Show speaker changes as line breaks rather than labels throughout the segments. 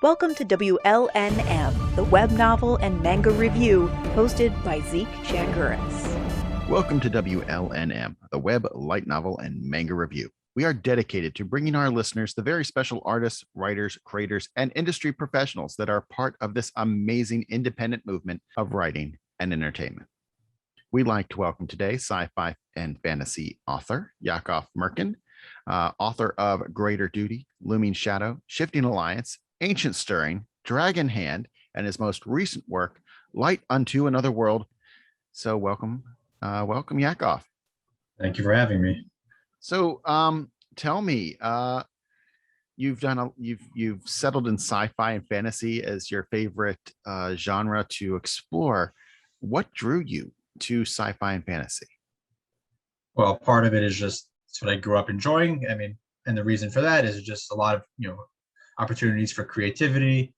Welcome to WLNM, the web novel and manga review, hosted by Zeke Changuris.
Welcome to WLNM, the web light novel and manga review. We are dedicated to bringing our listeners the very special artists, writers, creators, and industry professionals that are part of this amazing independent movement of writing and entertainment. We'd like to welcome today sci-fi and fantasy author Yakov Merkin, author of Greater Duty, Looming Shadow, Shifting Alliance, Ancient Stirring, Dragon Hand, and his most recent work, Light Unto Another World. So welcome Yakov.
Thank you for having me.
So tell me, you've settled in sci-fi and fantasy as your favorite genre to explore. What drew you to sci-fi and fantasy?
Well, part of it is just it's what I grew up enjoying. I mean, and the reason for that is just a lot of, opportunities for creativity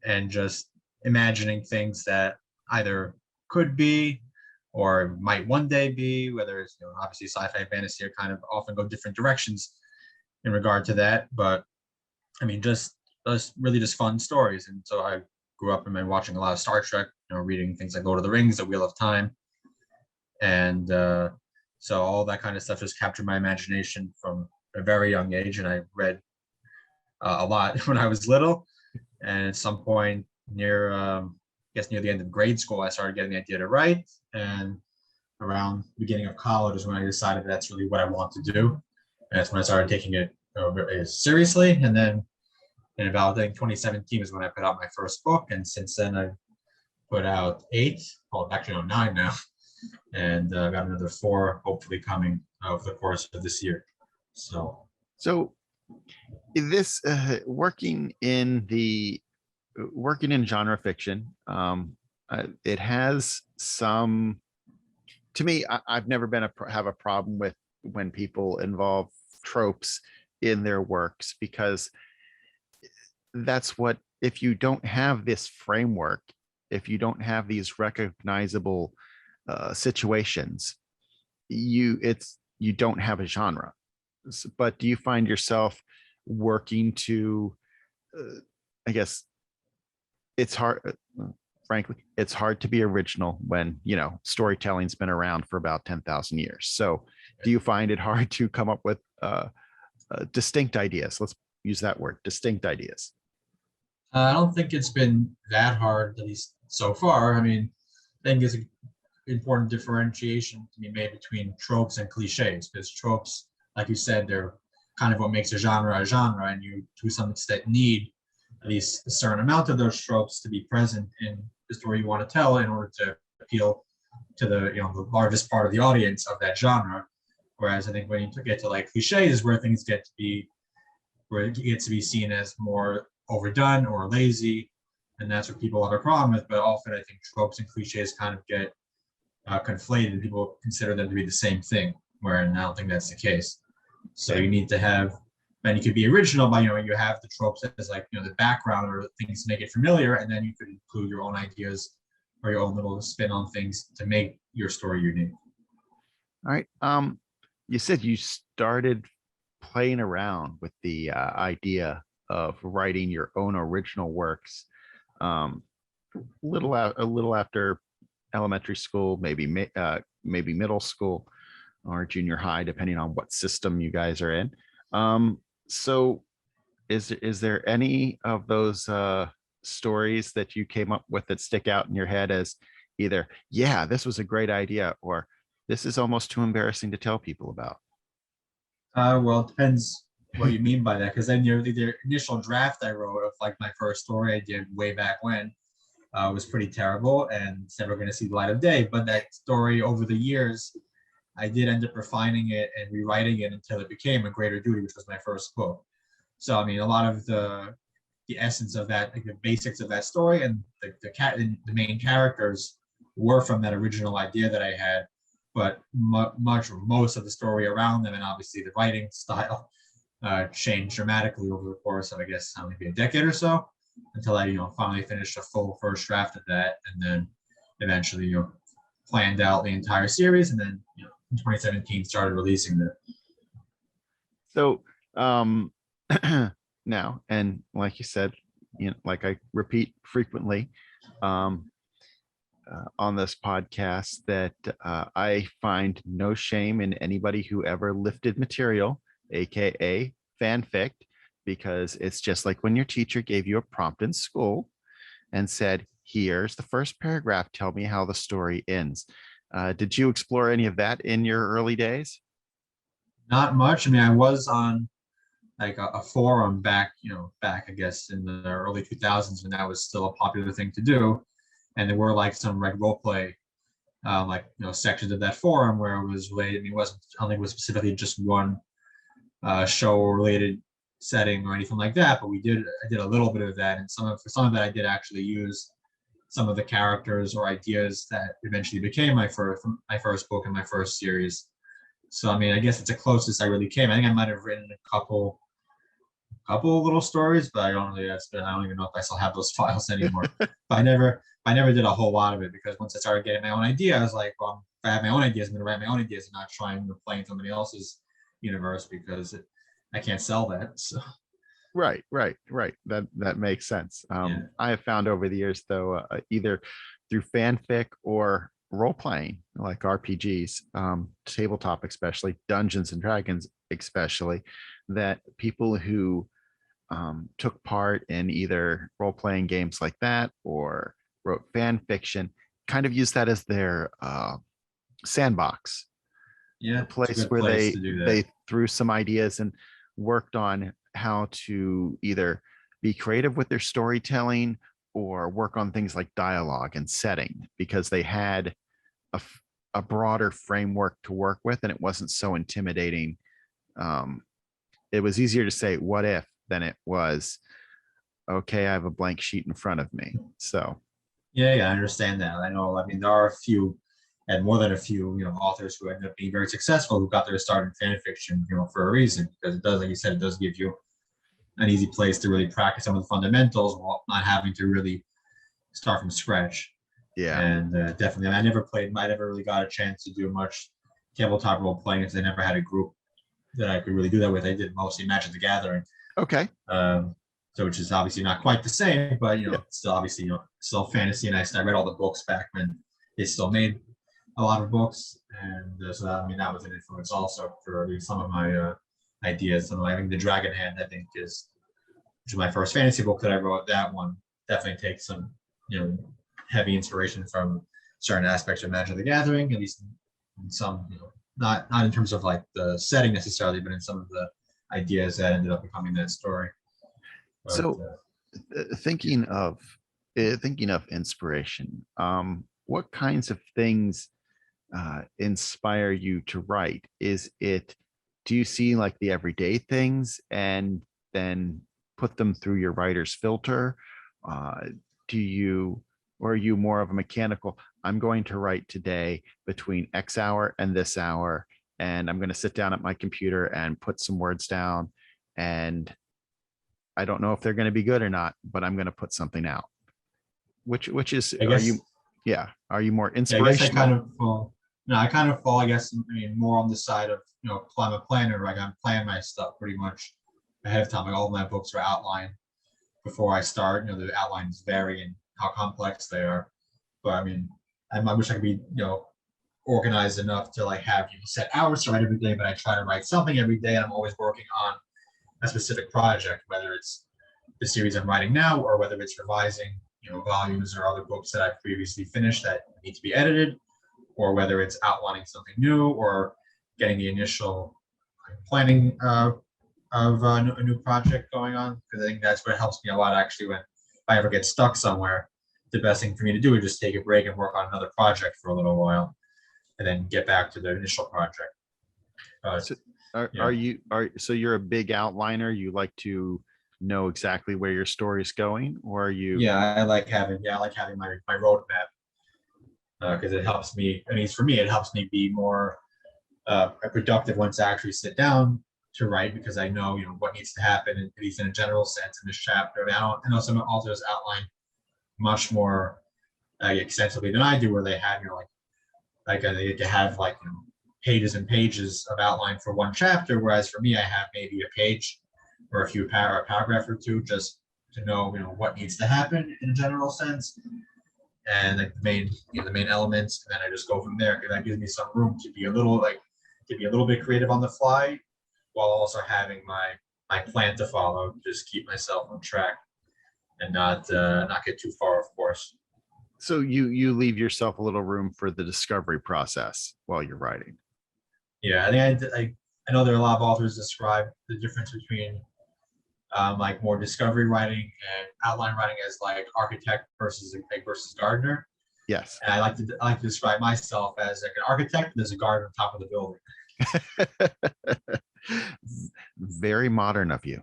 and just imagining things that either could be or might one day be, whether it's, obviously sci-fi and fantasy are kind of often go different directions in regard to that. But I mean, just really just fun stories. And so I grew up watching a lot of Star Trek, reading things like Lord of the Rings, The Wheel of Time. And so all that kind of stuff just captured my imagination from a very young age. And I read a lot when I was little. And at some point near the end of grade school, I started getting the idea to write. And around the beginning of college is when I decided that's really what I want to do. And that's when I started taking it seriously. And then in about, I think 2017 is when I put out my first book. And since then I've put out 8, well, actually 9 now. And I've got another 4 hopefully coming over the course of this year. So
this working in genre fiction, it has some, to me, I've never have a problem with when people involve tropes in their works, because that's what, if you don't have this framework, if you don't have these recognizable situations, you don't have a genre. But do you find yourself working to I guess it's hard, frankly, it's hard to be original when storytelling's been around for about 10,000 years. So do you find it hard to come up with distinct ideas? Let's use that word, distinct ideas.
I don't think it's been that hard, at least so far. I mean, I think it's an important differentiation to be made between tropes and cliches, because tropes, like you said, they're kind of what makes a genre, and you, to some extent, need at least a certain amount of those tropes to be present in the story you want to tell in order to appeal to the the largest part of the audience of that genre. Whereas I think when you get to like cliches is where things get to be, where it gets to be seen as more overdone or lazy, and that's what people have a problem with. But often I think tropes and cliches kind of get conflated, and people consider them to be the same thing, where I don't think that's the case. So you need to have, and you could be original by, you have the tropes as like, the background or things to make it familiar, and then you could include your own ideas or your own little spin on things to make your story unique.
All right. You said you started playing around with the idea of writing your own original works a little after elementary school, maybe middle school or junior high, depending on what system you guys are in. So is there any of those stories that you came up with that stick out in your head as either, yeah, this was a great idea, or this is almost too embarrassing to tell people about?
Well, it depends what you mean by that, because then the initial draft I wrote of like my first story I did way back when was pretty terrible, and it's never going to see the light of day. But that story, over the years, I did end up refining it and rewriting it until it became A Greater Duty, which was my first book. So I mean, a lot of the essence of that, like the basics of that story, and the main characters were from that original idea that I had, but most of the story around them, and obviously the writing style, changed dramatically over the course of, I guess, maybe a decade or so, until I finally finished a full first draft of that, and then eventually planned out the entire series, and then in 2017 started releasing it.
So now, and like you said, like I repeat frequently on this podcast, that I find no shame in anybody who ever lifted material, aka fanfic, because it's just like when your teacher gave you a prompt in school and said, here's the first paragraph, tell me how the story ends. Did you explore any of that in your early days?
Not much. I mean, I was on like a forum back, I guess in the early 2000s when that was still a popular thing to do. And there were like some like role play, sections of that forum where it was related. I mean, I don't think it was specifically just one show related setting or anything like that, but I did a little bit of that. And for some of that, I did actually use some of the characters or ideas that eventually became my first book and my first series. So, I mean, I guess it's the closest I really came. I think I might have written a couple of little stories, but I don't even know if I still have those files anymore. But I never did a whole lot of it, because once I started getting my own idea, I was like, well, if I have my own ideas, I'm going to write my own ideas and not trying to play in somebody else's universe, because I can't sell that. So.
Right. That makes sense.
Yeah.
I have found over the years, though, either through fanfic or role playing, like RPGs, tabletop, especially Dungeons and Dragons, especially, that people who took part in either role playing games like that or wrote fan fiction kind of use that as their sandbox.
Yeah,
a place where they threw some ideas and worked on how to either be creative with their storytelling or work on things like dialogue and setting, because they had a broader framework to work with and it wasn't so intimidating. It was easier to say what if than it was, okay, I have a blank sheet in front of me. So
yeah, I understand that. I know, I mean, there are a few, and more than a few, authors who end up being very successful who got their start in fan fiction, for a reason, because it does, like you said, it does give you an easy place to really practice some of the fundamentals while not having to really start from scratch.
Yeah.
And definitely, I never really got a chance to do much tabletop role playing, because I never had a group that I could really do that with. I did mostly Magic the Gathering.
Okay.
So which is obviously not quite the same, but still obviously still fantasy. And I read all the books back when they still made a lot of books, and so I mean that was an influence also for at least some of my ideas. I think the Dragon Hand, which is my first fantasy book that I wrote. That one definitely takes some heavy inspiration from certain aspects of Magic the Gathering, at least in some, not in terms of like the setting necessarily, but in some of the ideas that ended up becoming that story. But,
so thinking of inspiration, what kinds of things inspire you to write? Do you see like the everyday things and then put them through your writer's filter? Or are you more of a mechanical, I'm going to write today between X hour and this hour, and I'm going to sit down at my computer and put some words down, and I don't know if they're going to be good or not, but I'm going to put something out? Which is, are you more inspirational?
I guess I kind of fall, I guess, more on the side of, I'm a planner. Like, I'm planning my stuff pretty much ahead of time. Like, all of my books are outlined before I start. The outlines vary in how complex they are. But I mean, I wish I could be, organized enough to like have set hours to write every day, but I try to write something every day. And I'm always working on a specific project, whether it's the series I'm writing now or whether it's revising, volumes or other books that I've previously finished that need to be edited, or whether it's outlining something new or getting the initial planning of a new project going on. Because I think that's what helps me a lot, actually, when I ever get stuck somewhere. The best thing for me to do is just take a break and work on another project for a little while, and then get back to the initial project.
So you're a big outliner? You like to know exactly where your story is going, or are you?
Yeah, I like having my roadmap, because it helps me. I mean, for me, it helps me be more productive once I actually sit down to write, because I know what needs to happen, at least in a general sense, in this chapter. I know some authors outline much more extensively than I do, where they have they have pages and pages of outline for one chapter, whereas for me, I have maybe a page or a paragraph or two just to know, what needs to happen in a general sense, and like the main elements, and then I just go from there. Because that gives me some room to be a little bit creative on the fly, while also having my plan to follow. Just keep myself on track and not get too far, of course.
So you leave yourself a little room for the discovery process while you're writing.
Yeah, I think I know there are a lot of authors describe the difference between like more discovery writing and outline writing as like architect versus gardener.
Yes.
And I like to describe myself as like an architect. There's a garden on top of the building.
Very modern of you,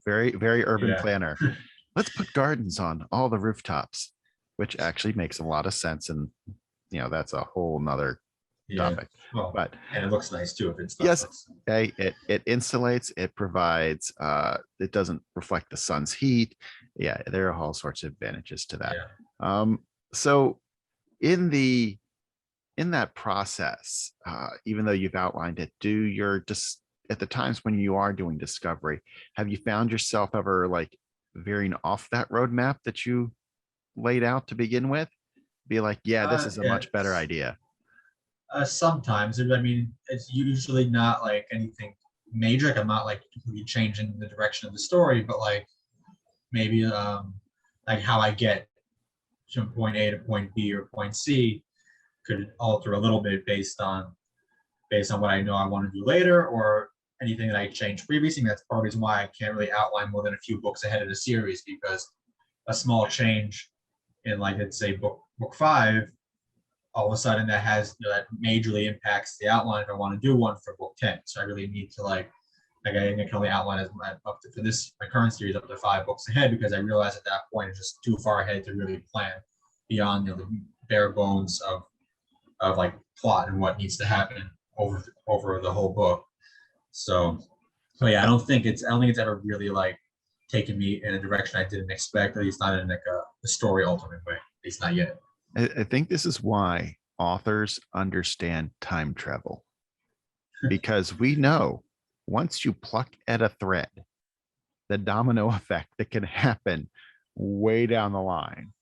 very, very urban
Yeah.
planner. Let's put gardens on all the rooftops, which actually makes a lot of sense. And, that's a whole nother topic.
Well,
but
and it looks nice too if it's not.
Yes, it insulates, it provides, it doesn't reflect the sun's heat. Yeah, there are all sorts of advantages to that.
Yeah.
So in that process, even though you've outlined it, just at the times when you are doing discovery, have you found yourself ever like veering off that roadmap that you laid out to begin with? Be like, yeah, this is a much better idea.
Sometimes, I mean, it's usually not like anything major. Like I'm not like completely changing the direction of the story, but like maybe like how I get from point A to point B or point C could alter a little bit based on what I know I want to do later, or anything that I changed previously. And that's part of the reason why I can't really outline more than a few books ahead of the series, because a small change in, like, let's say book 5, all of a sudden that has that majorly impacts the outline if I want to do one for book 10. So I really need to like I can only outline as up to, for this my current series, up to 5 books ahead, because I realize at that point it's just too far ahead to really plan beyond the bare bones of like plot and what needs to happen over the whole book. So yeah, I don't think it's ever really like taken me in a direction I didn't expect, at least not in like a story alternate way, at least not yet.
I think this is why authors understand time travel, because we know once you pluck at a thread, the domino effect that can happen way down the line.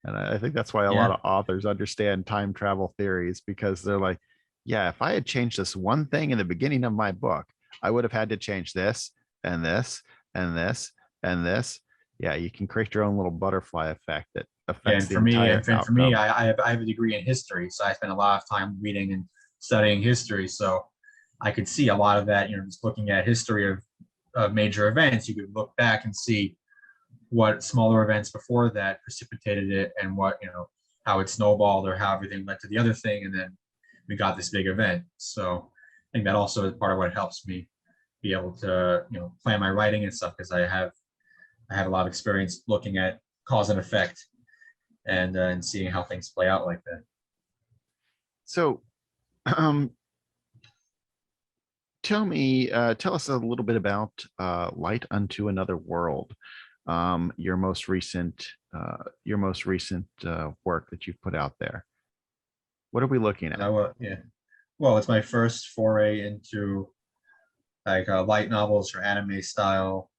And I think that's why a lot of authors understand time travel theories, because they're like, yeah, if I had changed this one thing in the beginning of my book, I would have had to change this and this and this and this. Yeah, you can create your own little butterfly effect that affects the entire outcome.
For me, I have a degree in history, so I spend a lot of time reading and studying history. So I could see a lot of that, just looking at history of major events. You could look back and see what smaller events before that precipitated it, and what, how it snowballed, or how everything led to the other thing, and then we got this big event. So I think that also is part of what helps me be able to, plan my writing and stuff, because I have a lot of experience looking at cause and effect and seeing how things play out like that.
So tell us a little bit about Light Unto Another World, your most recent work that you've put out there. What are we looking at?
Well, it's my first foray into like light novels or anime style,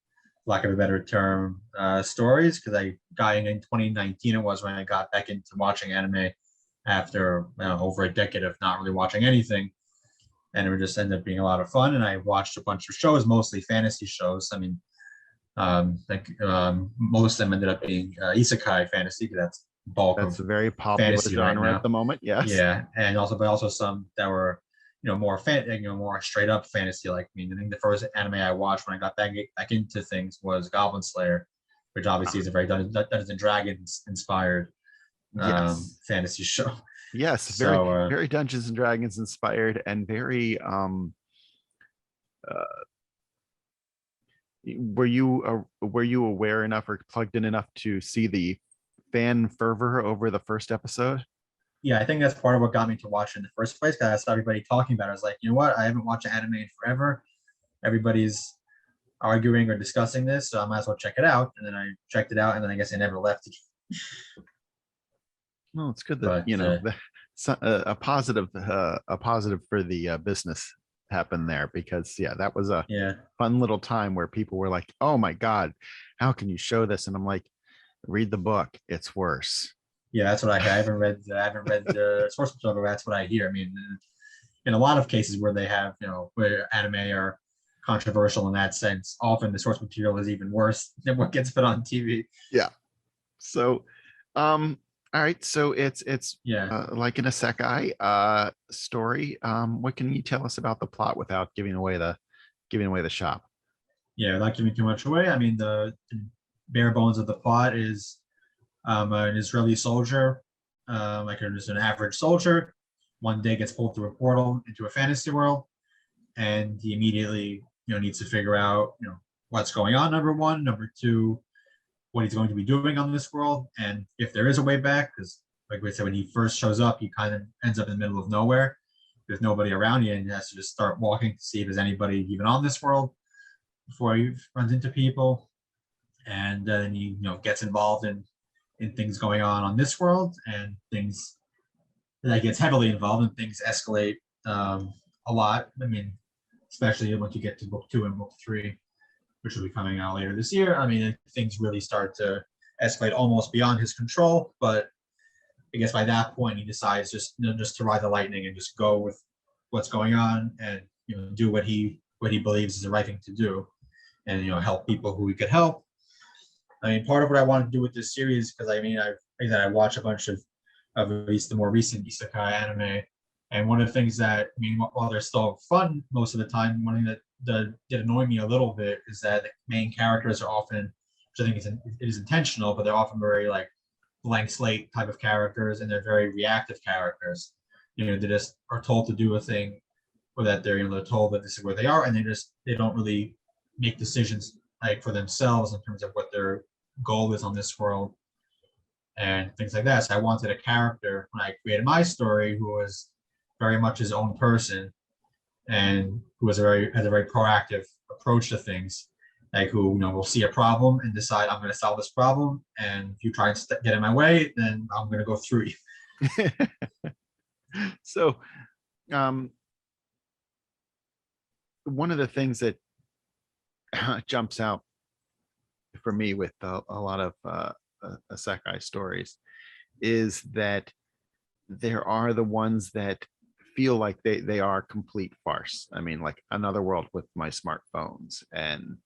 lack of a better term, stories, because I got in 2019. It was when I got back into watching anime after over a decade of not really watching anything, and it just ended up being a lot of fun. And I watched a bunch of shows, mostly fantasy shows. I mean, most of them ended up being isekai fantasy, because that's
That's a very popular genre right at the moment. Yes.
Yeah, and also some that were more more straight up fantasy. Like, I think the first anime I watched when I got back into things was Goblin Slayer, which obviously is a very Dungeons and Dragons inspired fantasy show.
Yes, very Dungeons and Dragons inspired, and very were you aware enough or plugged in enough to see the fan fervor over the first episode?
Yeah, I think that's part of what got me to watch it in the first place, because I saw everybody talking about it. I was like, you know what? I haven't watched an anime in forever. Everybody's arguing or discussing this, so I might as well check it out. And then I checked it out, and then I guess I never left it.
Well, it's good that a positive for the business happened there, because yeah, that was a
Yeah.
fun little time where people were like, oh my God, how can you show this? And I'm like, read the book, it's worse.
Yeah, that's what I hear. I haven't read the source material, but that's what I hear. I mean, in a lot of cases where they have, where anime are controversial in that sense, often the source material is even worse than what gets put on TV.
Yeah. So, all right. So it's
Yeah.
like an isekai story. What can you tell us about the plot without giving away the shop?
Yeah, without giving too much away. I mean, the bare bones of the plot is an Israeli soldier, like just an average soldier, one day gets pulled through a portal into a fantasy world, and he immediately, needs to figure out, what's going on. Number one, number two, what he's going to be doing on this world, and if there is a way back. Because, like we said, when he first shows up, he kind of ends up in the middle of nowhere. There's nobody around you, and he has to just start walking to see if there's anybody even on this world before he runs into people. And then he, gets involved in things going on this world, and things that gets heavily involved, and things escalate a lot. I mean, especially once you get to book 2 and book 3, which will be coming out later this year. I mean, things really start to escalate almost beyond his control. But I guess by that point, he decides just to ride the lightning and just go with what's going on, and do what he believes is the right thing to do, and help people who he could help. I mean, part of what I wanted to do with this series, because I watch a bunch of at least the more recent isekai anime, and one of the things that, I mean, while they're still fun most of the time, one thing that did annoy me a little bit is that the main characters are often, which I think it is intentional, but they're often very like blank slate type of characters, and they're very reactive characters. They just are told to do a thing, or that they're told that this is where they are, and they don't really make decisions like for themselves in terms of what their goal is on this world and things like that. So I wanted a character when I created my story who was very much his own person, and who has a very proactive approach to things, like who will see a problem and decide, I'm going to solve this problem, and if you try and get in my way, then I'm going to go through you.
So one of the things that jumps out for me with a lot of isekai stories is that there are the ones that feel like they are complete farce. I mean, like Another World with My Smartphones, and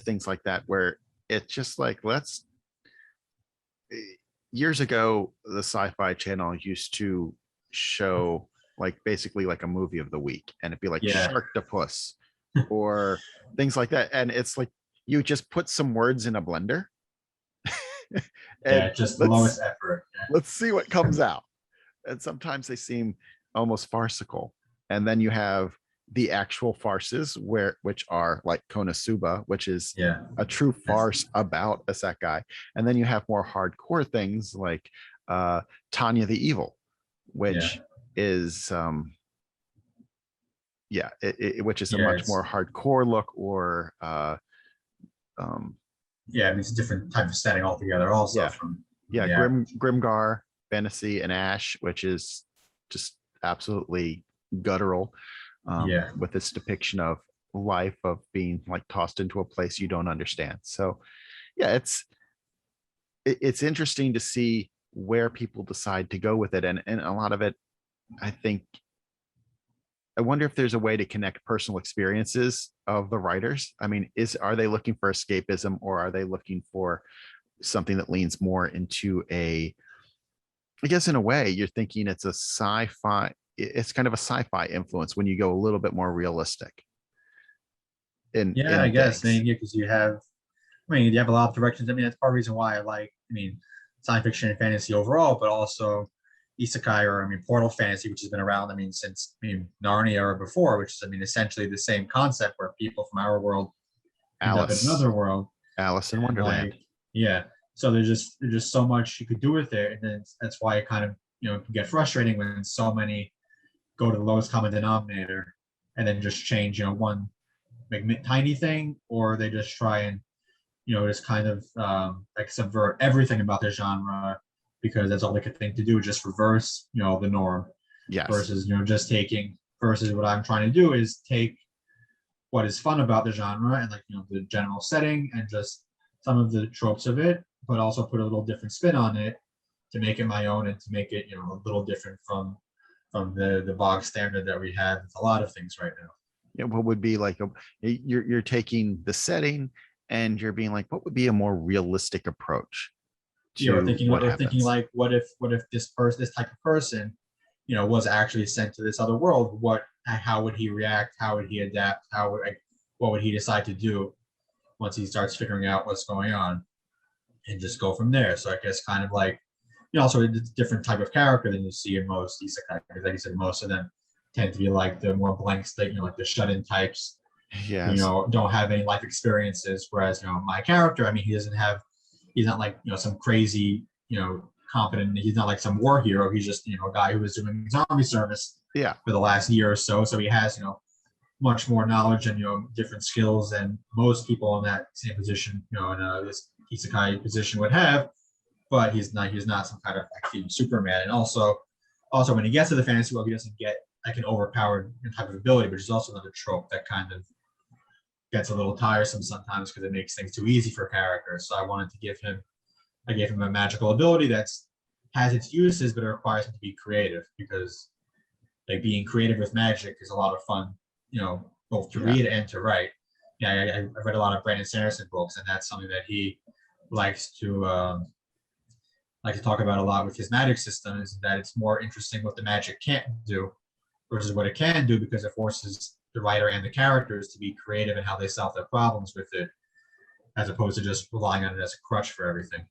things like that, where it's just like, years ago, the Sci-Fi Channel used to show like basically like a movie of the week, and it'd be like Sharktopus or things like that, and it's like you just put some words in a blender and
just the lowest effort.
Let's see what comes out. And sometimes they seem almost farcical, and then you have the actual farces which are like Konosuba, which is a true farce about isekai, and then you have more hardcore things like Tanya the Evil, which is which is a much more hardcore look, or
I mean, it's a different type of setting altogether also.
Grimgar Fantasy and Ash, which is just absolutely guttural, with this depiction of life, of being like tossed into a place you don't understand. So it's interesting to see where people decide to go with it, and a lot of it, I wonder if there's a way to connect personal experiences of the writers. I mean, are they looking for escapism, or are they looking for something that leans more into I guess in a way you're thinking it's a sci-fi, it's kind of a sci-fi influence when you go a little bit more realistic.
I guess, because you have a lot of directions. I mean, that's part of the reason why I like, science fiction and fantasy overall, but also isekai, or portal fantasy, which has been around, since Narnia or before, which is essentially the same concept, where people from our world end up in another world.
Alice in Wonderland.
So there's just so much you could do with it, and then that's why it kind of can get frustrating when so many go to the lowest common denominator and then just change one tiny thing, or they just try and just kind of like subvert everything about the genre, because that's all they could think to do, just reverse the norm. Versus just taking versus what I'm trying to do is take what is fun about the genre and like, the general setting and just some of the tropes of it, but also put a little different spin on it to make it my own and to make it, a little different from the bog standard that we have with a lot of things right now.
Yeah, what would be like you're taking the setting and you're being like, what would be a more realistic approach to
thinking like, what if this type of person, was actually sent to this other world? How would he react? How would he adapt? What would he decide to do once he starts figuring out what's going on, and just go from there? So I guess kind of like, also a different type of character than you see in most isekai, because like you said, most of them tend to be like the more blank slate, like the shut-in types.
Yes.
Don't have any life experiences. Whereas, my character, I mean, he's not like, some crazy, competent, he's not like some war hero. He's just, a guy who was doing his army service for the last year or so. So he has, much more knowledge and, different skills than most people in that same position, in this isekai position would have. But he's not some kind of like Superman. And also when he gets to the fantasy world, he doesn't get like an overpowered type of ability, which is also another trope that kind of gets a little tiresome sometimes because it makes things too easy for characters. So I gave him a magical ability has its uses, but it requires him to be creative, because like being creative with magic is a lot of fun, both to read and to write. I read a lot of Brandon Sanderson books, and that's something that he likes to talk about a lot with his magic system, is that it's more interesting what the magic can't do versus what it can do, because it forces the writer and the characters to be creative in how they solve their problems with it, as opposed to just relying on it as a crutch for everything.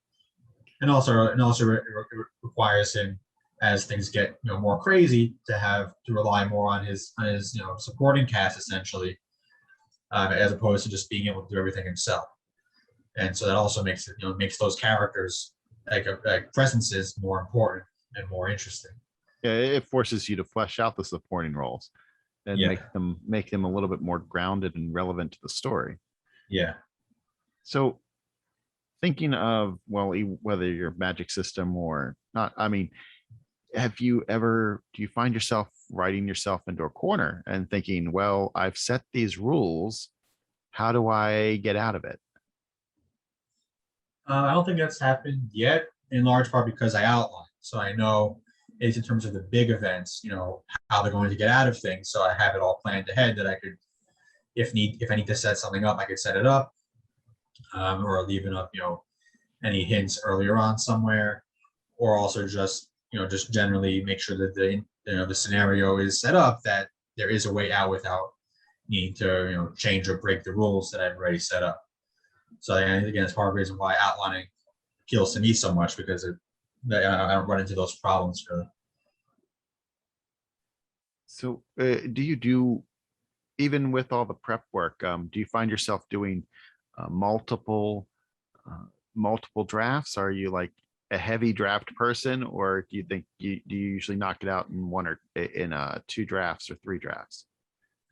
And also it requires him, as things get more crazy, to rely more on his supporting cast, essentially, as opposed to just being able to do everything himself. And so that also makes those characters like presences more important and more interesting.
Yeah, it forces you to flesh out the supporting roles and make them a little bit more grounded and relevant to the story.
Yeah.
So thinking of, well, whether your magic system or not, I mean, do you find yourself writing yourself into a corner and thinking, well, I've set these rules, how do I get out of it?
I don't think that's happened yet, in large part because I outline. So I know, at least in terms of the big events, how they're going to get out of things. So I have it all planned ahead that I could, if I need to set something up, I could set it up, or leaving up, any hints earlier on somewhere, or also just generally make sure that the scenario is set up that there is a way out without needing to, change or break the rules that I've already set up. So again, it's part of the reason why outlining appeals to me so much, because I don't run into those problems really.
So do you do, even with all the prep work, do you find yourself doing multiple drafts? Are you like a heavy draft person, or do you think do you usually knock it out in in 2 drafts or 3 drafts?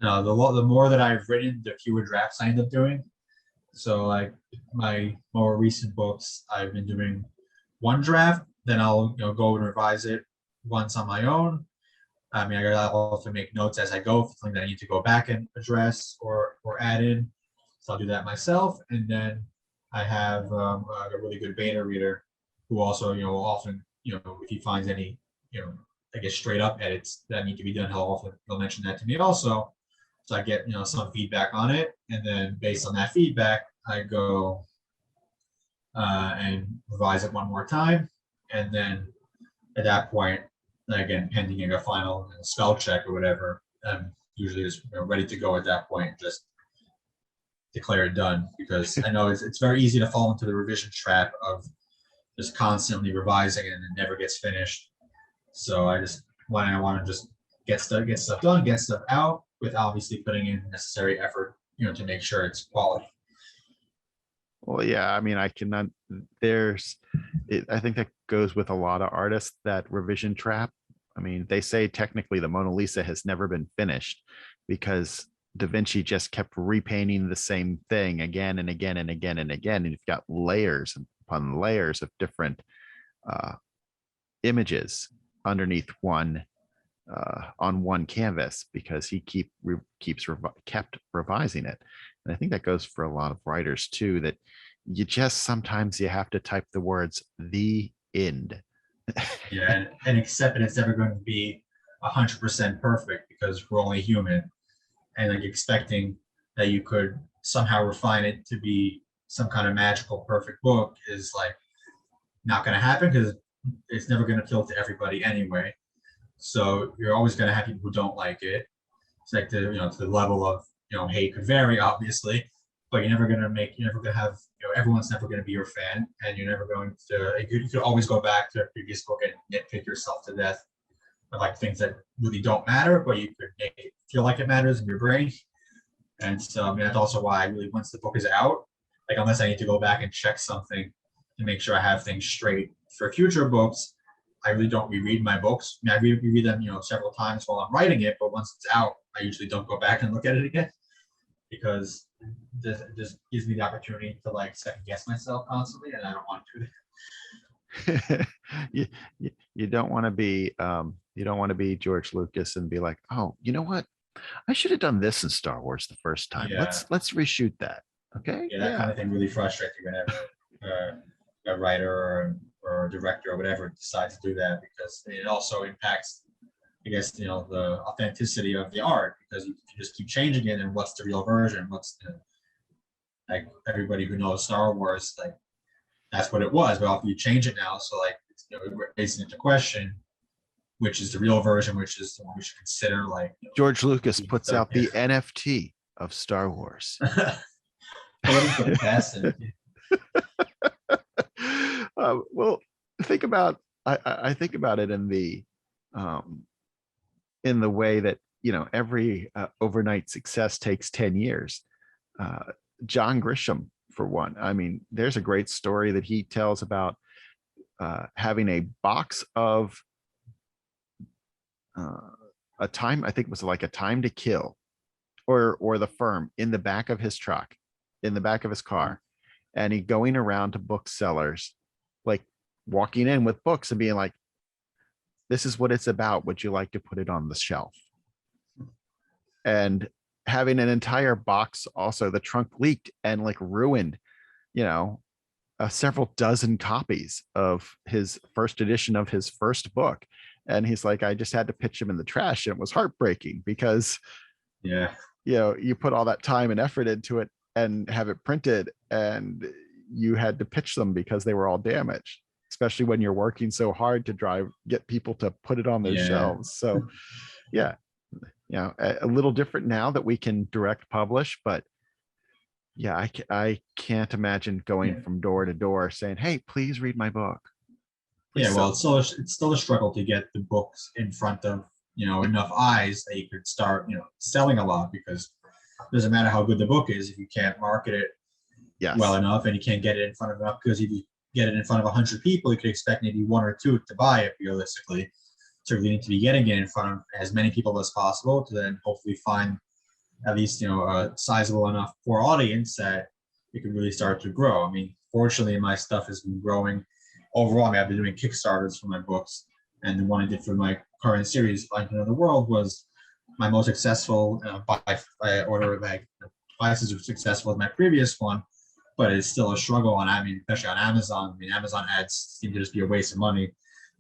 No, the more that I've written, the fewer drafts I end up doing. So like my more recent books, I've been doing 1 draft, then I'll go and revise it once on my own. I mean, I gotta also make notes as I go for something that I need to go back and address or add in. So I'll do that myself. And then I have a really good beta reader who also, often, if he finds any, I guess straight up edits that need to be done, he'll mention that to me also. So I get, some feedback on it. And then based on that feedback, I go and revise it one more time. And then at that point, again, pending a final spell check or whatever, I'm usually just ready to go at that point, just declare it done, because I know it's very easy to fall into the revision trap of just constantly revising and it never gets finished. So I want to just get stuff done, get stuff out, with obviously putting in necessary effort, to make sure it's quality.
Well, yeah, I mean, I cannot, I think that goes with a lot of artists, that revision trap. I mean, they say technically the Mona Lisa has never been finished because Da Vinci just kept repainting the same thing again and again and again and again. And you've got layers upon layers of different images underneath one on one canvas because he kept revising it. And I think that goes for a lot of writers too, that you just sometimes you have to type the words "the end."
Yeah, and accept that it's never going to be 100% perfect because we're only human, and like expecting that you could somehow refine it to be some kind of magical perfect book is like not going to happen because it's never going to appeal to everybody anyway. So you're always going to have people who don't like it. It's like the to the level of hate could vary obviously, but you're never going to have everyone's never going to be your fan, and you're never going to. You could always go back to a previous book and nitpick yourself to death of like things that really don't matter, but you could make it feel like it matters in your brain. And so I mean that's also why I really, once the book is out, like unless I need to go back and check something to make sure I have things straight for future books, I really don't reread my books. I mean, I reread them, several times while I'm writing it, but once it's out, I usually don't go back and look at it again because this gives me the opportunity to like second guess myself constantly, and I don't want to do that.
You don't want to be George Lucas and be like, oh, you know what? I should have done this in Star Wars the first time.
Yeah.
Let's reshoot that. Okay.
Yeah, that kind of thing really frustrates me whenever a writer or a director or whatever decides to do that, because it also impacts, I guess, the authenticity of the art, because if you just keep changing it, and what's the real version? Like everybody who knows Star Wars, like that's what it was, but often you change it now, so like we're raising into question which is the real version, which is the one we should consider. Like
George Lucas puts out the NFT of Star Wars. Well, think about I think about it in the way that every overnight success takes 10 years. John Grisham, for one. I mean, there's a great story that he tells about having a box of a time, I think it was like A Time to Kill or The Firm in the back of his truck, in the back of his car, and he going around to booksellers, like walking in with books and being like, this is what it's about, would you like to put it on the shelf? And having an entire box, also the trunk leaked and like ruined several dozen copies of his first edition of his first book. And he's like, I just had to pitch him in the trash, and it was heartbreaking because you put all that time and effort into it and have it printed, and you had to pitch them because they were all damaged, especially when you're working so hard to get people to put it on their shelves. So a little different now that we can direct publish, but I can't imagine going from door to door saying, hey, please read my book.
Well, it's still a struggle to get the books in front of enough eyes that you could start selling a lot, because it doesn't matter how good the book is if you can't market it well enough, and you can't get it in front of enough, because if you get it in front of 100 people, you could expect maybe one or two to buy it realistically. So you need to be getting it in front of as many people as possible to then hopefully find at least a sizable enough core audience that it can really start to grow. I mean, fortunately, my stuff has been growing overall. I mean, I've been doing Kickstarters for my books, and the one I did for my current series, Find Another World, was my most successful by order of like twice as successful as my previous one, but it's still a struggle. And I mean, especially on Amazon. I mean, Amazon ads seem to just be a waste of money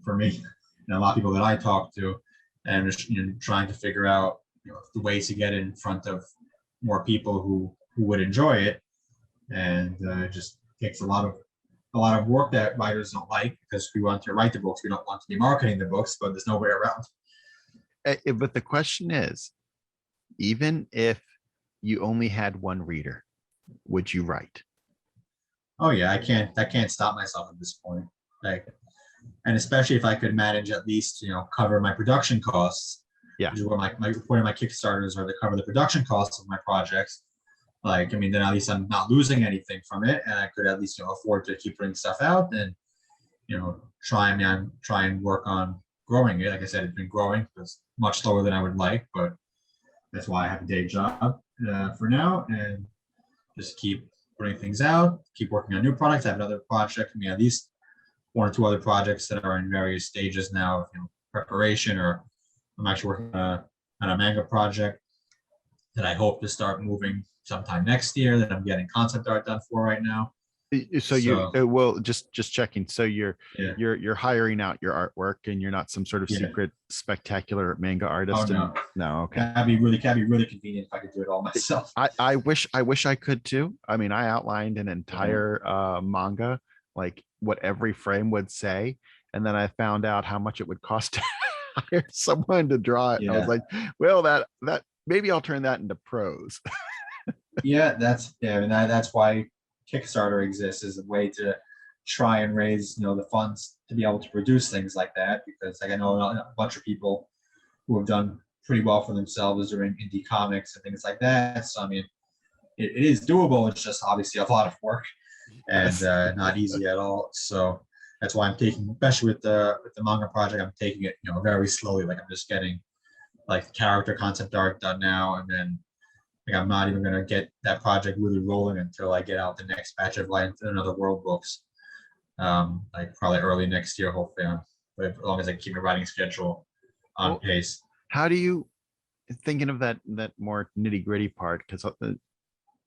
for me and a lot of people that I talk to, and just trying to figure out the ways to get it in front of more people who would enjoy it, and it just takes a lot of work that writers don't like, because we want to write the books, we don't want to be marketing the books, but there's no way around.
But the question is, even if you only had one reader, would you write?
Oh yeah, I can't stop myself at this point. Like, and especially if I could manage at least cover my production costs.
Yeah.
Which is what my point of my Kickstarters are, to cover the production costs of my projects. Like, I mean, then at least I'm not losing anything from it, and I could at least afford to keep putting stuff out and try and work on growing it. Like I said, it's been growing. It's much slower than I would like, but that's why I have a day job for now, and just keep putting things out, keep working on new products. I have another project. I mean, at least one or two other projects that are in various stages now of preparation or I'm actually working on a manga project that I hope to start moving sometime next year, that I'm getting concept art done for right now.
So you well, just checking. So
Yeah.
you're hiring out your artwork, and you're not some sort of
Yeah.
secret spectacular manga artist.
Oh, no.
No, okay.
That'd be really convenient if I could do it all myself.
I wish I could too. I mean, I outlined an entire manga, like what every frame would say, and then I found out how much it would cost to hire someone to draw it. And I was
Yeah.
like, well, that maybe I'll turn that into prose.
Yeah, that's why Kickstarter exists, as a way to try and raise, the funds to be able to produce things like that. Because like I know a bunch of people who have done pretty well for themselves doing indie comics and things like that. So I mean, it is doable. It's just obviously a lot of work and not easy at all. So that's why I'm taking, especially with the manga project, I'm taking it very slowly. Like I'm just getting like character concept art done now, and then like I'm not even gonna get that project really rolling until I get out the next batch of like another world books, like probably early next year, hopefully. But as long as I keep a writing schedule on pace.
How do you, thinking of that more nitty gritty part? Because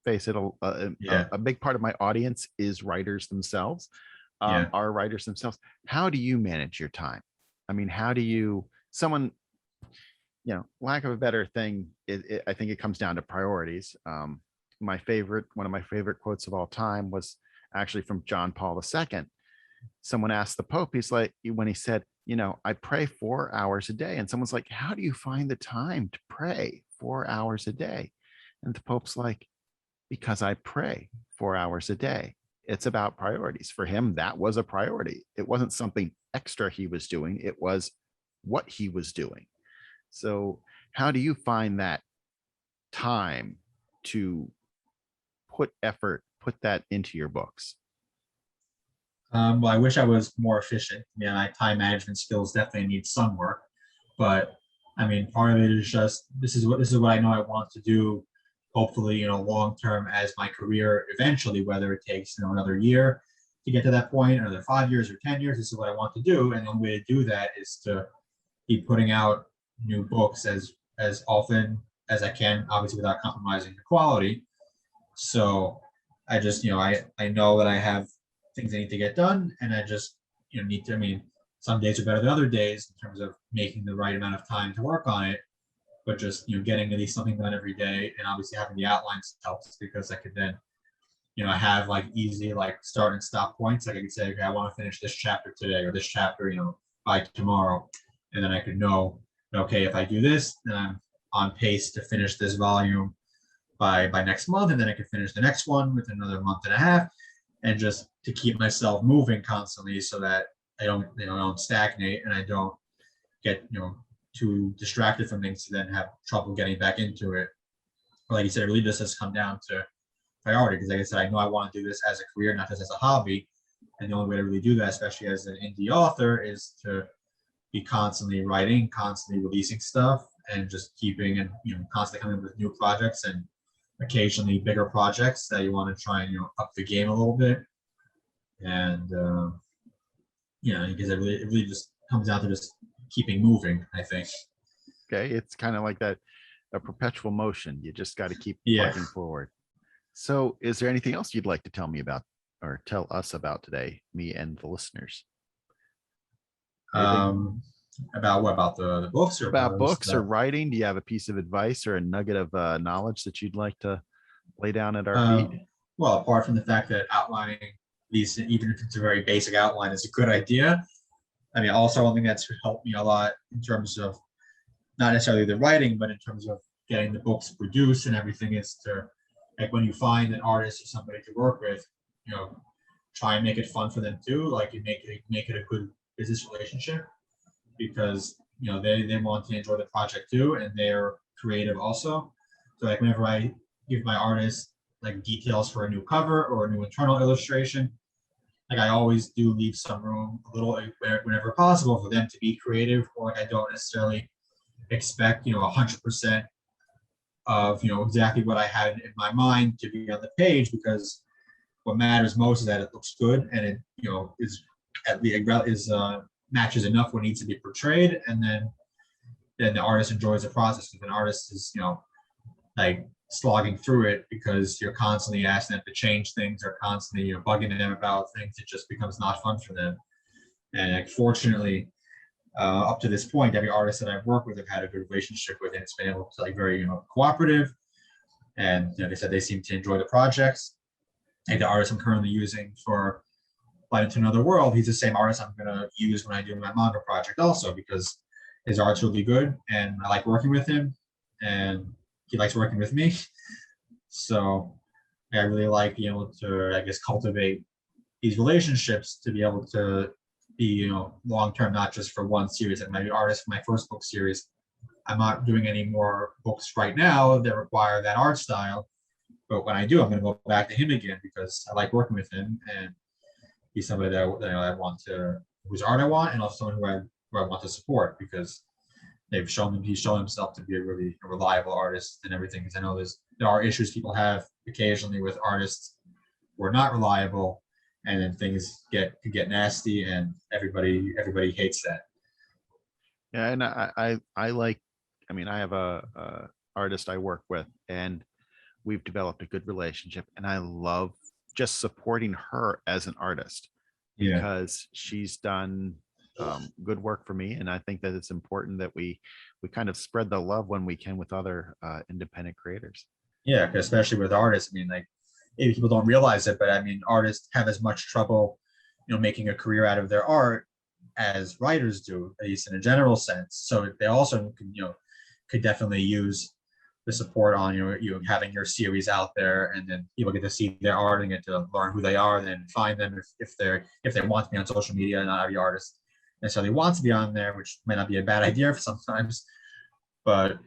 face it, a big part of my audience is writers themselves. Are writers themselves. How do you manage your time? I mean, how do you, someone, lack of a better thing, I think it comes down to priorities. One of my favorite quotes of all time was actually from John Paul II. Someone asked the Pope, he's like, when he said, I pray 4 hours a day. And someone's like, how do you find the time to pray 4 hours a day? And the Pope's like, because I pray 4 hours a day. It's about priorities. For him, that was a priority. It wasn't something extra he was doing. It was what he was doing. So how do you find that time to put that into your books?
Well, I wish I was more efficient. Yeah, my time management skills definitely need some work, but I mean, part of it is just this is what I know I want to do. Hopefully, long term as my career eventually, whether it takes another year to get to that point, another 5 years or 10 years. This is what I want to do, and the only way to do that is to keep putting out new books as often as I can, obviously without compromising the quality. So I just I know that I have things I need to get done, and I just need to. I mean, some days are better than other days in terms of making the right amount of time to work on it, but just getting at least something done every day, and obviously having the outlines helps, because I could then I have like easy like start and stop points. Like I could say, okay, I want to finish this chapter today, or this chapter by tomorrow, and then I could know, okay, if I do this, then I'm on pace to finish this volume by next month, and then I can finish the next one within another month and a half, and just to keep myself moving constantly, so that I don't stagnate, and I don't get too distracted from things to then have trouble getting back into it. But like you said, it really just has come down to priority, because like I said, I know I want to do this as a career, not just as a hobby, and the only way to really do that, especially as an indie author, is to be constantly writing, constantly releasing stuff, and just keeping and constantly coming up with new projects, and occasionally bigger projects that you want to try and up the game a little bit. And because it really just comes down to just keeping moving, I think.
Okay, it's kind of like that, a perpetual motion. You just got to keep plugging forward. So is there anything else you'd like to tell me about, or tell us about today, me and the listeners?
About what? About the books, or
about books or writing? Do you have a piece of advice or a nugget of knowledge that you'd like to lay down at our feet?
Well, apart from the fact that outlining these, even if it's a very basic outline, is a good idea. I mean, also one thing that's helped me a lot in terms of not necessarily the writing, but in terms of getting the books produced and everything, is to, like, when you find an artist or somebody to work with, try and make it fun for them too. Like, you make it a good business relationship, because they want to enjoy the project too, and they're creative also. So like whenever I give my artists like details for a new cover or a new internal illustration, like I always do leave some room a little whenever possible for them to be creative, or like I don't necessarily expect 100% of exactly what I had in my mind to be on the page, because what matters most is that it looks good, and it is at least matches enough what needs to be portrayed. And then then the artist enjoys the process. If an artist is, like slogging through it because you're constantly asking them to change things or constantly bugging them about things, it just becomes not fun for them. And like, fortunately, up to this point, every artist that I've worked with, I've had a good relationship with, and it's been able to like very cooperative. And they said they seem to enjoy the projects. And the artist I'm currently using for Light into Another World, he's the same artist I'm gonna use when I do my manga project also, because his art's really good and I like working with him and he likes working with me. So I really like being able to, I guess, cultivate these relationships to be able to be, long term, not just for one series. And my artist for my first book series, I'm not doing any more books right now that require that art style. But when I do, I'm going to go back to him again because I like working with him, and he's somebody that I want to, whose art I want, and also someone who I want to support, because he's shown himself to be a really reliable artist and everything. Because I know there are issues people have occasionally with artists who are not reliable, and then things could get nasty, and everybody hates that.
Yeah, and I like, I have a artist I work with, and we've developed a good relationship, and I love just supporting her as an artist because she's done good work for me. And I think that it's important that we kind of spread the love when we can with other independent creators.
Yeah, especially with artists. Like, maybe people don't realize it, but artists have as much trouble, making a career out of their art as writers do, at least in a general sense. So they also could definitely use the support on you having your series out there, and then people get to see their art and get to learn who they are, and then find them if they want to be on social media. Not every artist necessarily wants to be on there, which might not be a bad idea for sometimes, but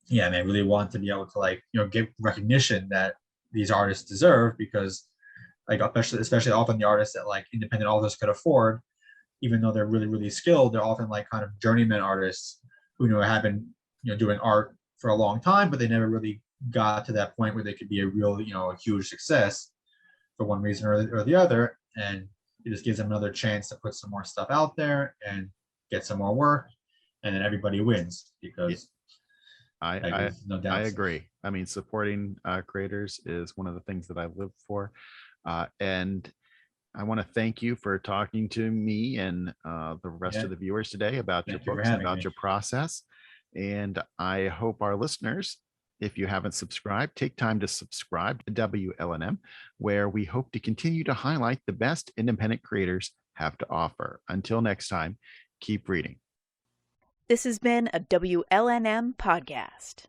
yeah, they really want to be able to give recognition that these artists deserve, because especially often the artists that independent authors could afford, even though they're really, really skilled, they're often kind of journeyman artists who have been doing art for a long time, but they never really got to that point where they could be a real a huge success for one reason or the other. And it just gives them another chance to put some more stuff out there and get some more work, and then everybody wins, because
I agree. Supporting creators is one of the things that I live for, and I want to thank you for talking to me and the rest of the viewers today about your books, about your process. And I hope our listeners, if you haven't subscribed, take time to subscribe to WLNM, where we hope to continue to highlight the best independent creators have to offer. Until next time, keep reading.
This has been a WLNM podcast.